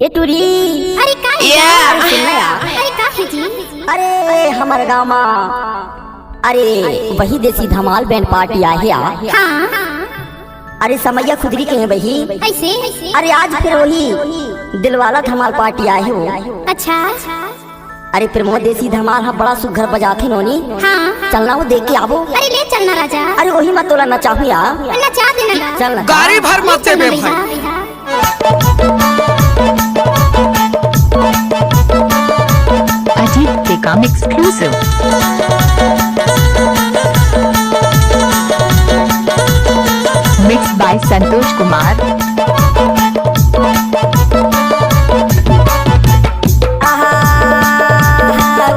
ये टूरी अरे का अरे का है जी? अरे हमारे गाँव में अरे वही देसी धमाल बैंड पार्टी आए है हाँ अरे समैया खुदरी के हैं वही। ऐसे अरे आज फिर वही दिलवाला धमाल पार्टी आए हो। अच्छा अरे प्रमोद देसी धमाल हम बड़ा सुघर बजाते नोनी। हाँ चलना वो देख के आवो। अरे ले चलना राजा, अरे वही मत तोला नचाहू यार। नचा देना चल गाड़ी भर मत दे बे भाई। Ajit Become exclusive. Mixed by Santosh Kumar.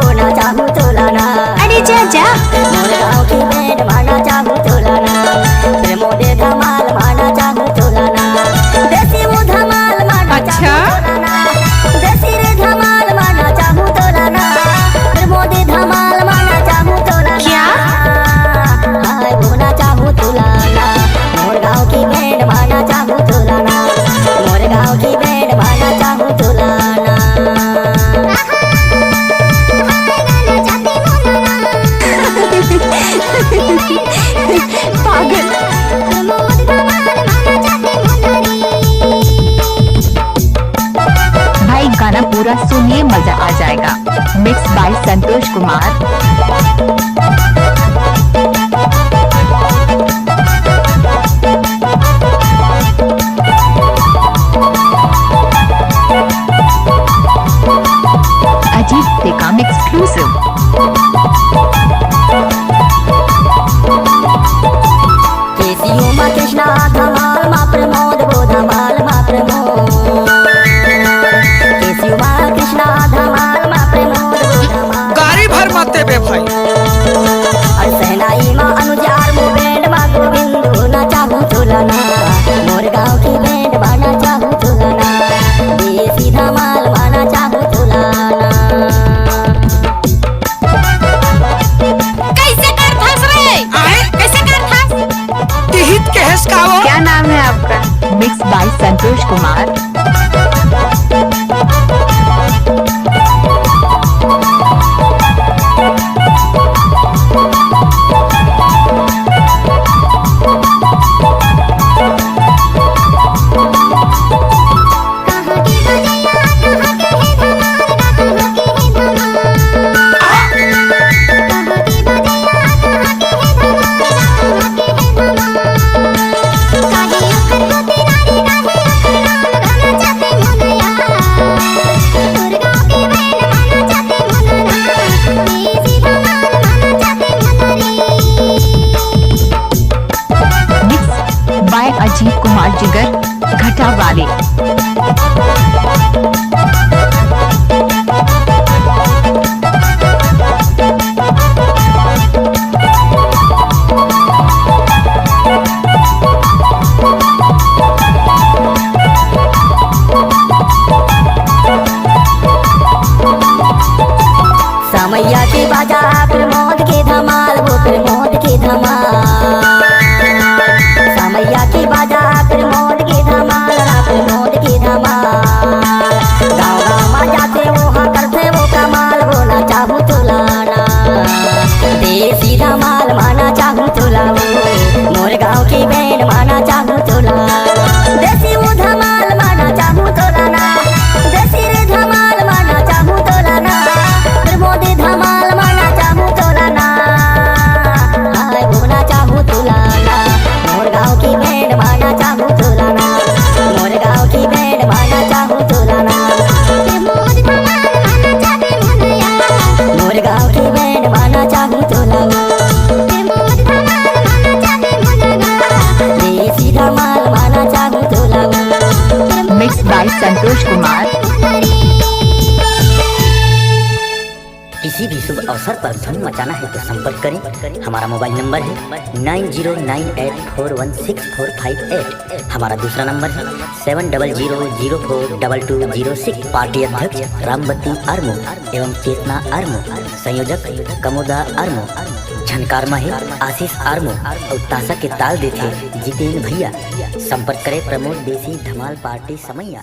वो नचाहू तोला ना। अरे जा जा मोरे गाँव की बैंड माना चाहू तोला ना। प्रमोद धमाल माना चाहू तोला ना। देसी वो धमाल माना चाहू तोला ना। देसी रे धमाल माना चाहू तोला ना। प्रमोद धमाल माना चाहू तोला ना। क्या? हाय वो ना चाहू तोला ना। मोर गाँव की बैंड माना चाहू तोला ना। मोर गाँव की बैंड माना चाहू तोला ना। पागल भाई गाना पूरा सुनिए, मजा आ जाएगा। Mix by Santosh Kumar. अजीत बेकम एक्सक्लूसिव। केसियो मा कृष्णा धमाल मा प्रमोद वो धमाल मा प्रमोद। केसियो मा कृष्णा धमाल मा प्रमोद वो धमाल। गाड़ी भर मत दे बे भाई। और सहनाई मा अनुजार मो बैंड मा गोविंदो ना चाहू तुलना। मोर गाँव की बैंड माना चाहू तुलना। देसी धमाल माना चाहू तुलना। कैसे कर फंस रहे? आए कैसे कर फंस? तिहित के हेस का वो। क्या नाम है आपका? Mix by Santosh Kumar. Mix by Ajit Kumar जिगर घटा वाले। समैया के बाजा प्रमोद के धमाल वो प्रमोद के धमाल। समैया के बाजा प्रमोद के धमाल रा प्रमोद के धमाल। गाँव गाँव में जाते वो हाँ करते वो कमाल वो ना चाहू तुलाना। देसी धमाल माना चाहू तुलाओ। मोर गाँव की बैंड माना चाहू तुलाना। देसी वो धमाल माना चाहू तुलाना। देसी रे धमाल माना चाहू तुलाना। प्रमोद धमाल माना चाहू तुलाना। हाय वो ना चाहू तुलाना। मोर गाँव की बैंड माना चाहू तुलाना। मोर गाँव की बैंड माना चाहू तुलाना। मोर गाँव की बैंड माना चाहू तुलाना। देसी धमाल माना चाहू तुलाना। Mix by Santosh Kumar. किसी भी शुभ अवसर पर धूम मचाना है तो संपर्क करें। हमारा मोबाइल नंबर है 9098416458। हमारा दूसरा नंबर है 7000042206। पार्टी अध्यक्ष रामबत्ती आर्मो एवं चेतना आर्मो। संयोजक कमोदा आर्मो। झनकार माहिर आशीष आर्मो और ताशा के ताल देते जितेंद्र भैया। संपर्क करें प्रमोद देसी धमाल पार्टी समैया।